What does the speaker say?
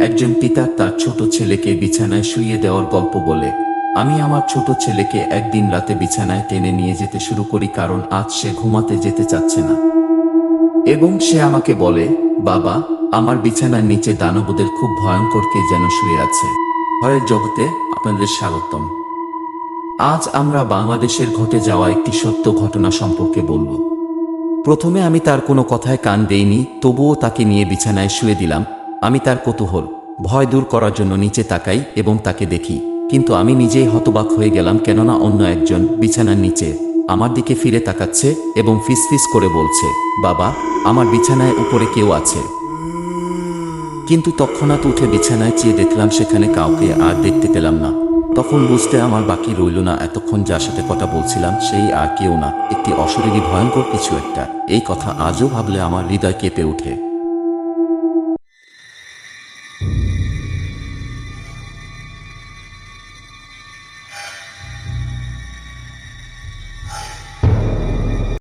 একজন পিতা তার ছোট ছেলেকে বিছানায় শুইয়ে দেওয়ার গল্প বলে। আমি আমার ছোট ছেলেকে একদিন রাতে বিছানায় টেনে নিয়ে যেতে শুরু করি, কারণ আজ সে ঘুমাতে যেতে চাচ্ছে না। এবং সে আমাকে বলে, বাবা, আমার বিছানার নিচে দানবদের খুব ভয়ঙ্কর কে যেন শুয়ে আছে। ভয়ের জগতে আপনাদের স্বাগতম। আজ আমরা বাংলাদেশের ঘটে যাওয়া একটি সত্য ঘটনা সম্পর্কে বলবো। প্রথমে আমি তার কোনো কথায় কান দেইনি, তবুও তাকে নিয়ে বিছানায় শুয়ে দিলাম। আমি তার কৌতূহল, ভয় দূর করার জন্য নিচে তাকাই এবং তাকে দেখি, কিন্তু আমি নিজেই হতবাক হয়ে গেলাম, কেননা অন্য একজন বিছানার নিচে আমার দিকে ফিরে তাকাচ্ছে এবং ফিসফিস করে বলছে, বাবা, আমার বিছানায় উপরে কেউ আছে। কিন্তু তৎক্ষণাৎ উঠে বিছানায় চেয়ে দেখলাম সেখানে কাউকে আর দেখতে পেলাম না। তখন বুঝতে আমার বাকি রইল না, এতক্ষণ যার সাথে কথা বলছিলাম সেই আর কেউ না, একটি অশরীরী ভয়ঙ্কর কিছু একটা। এই কথা আজও ভাবলে আমার হৃদয় কেঁপে ওঠে।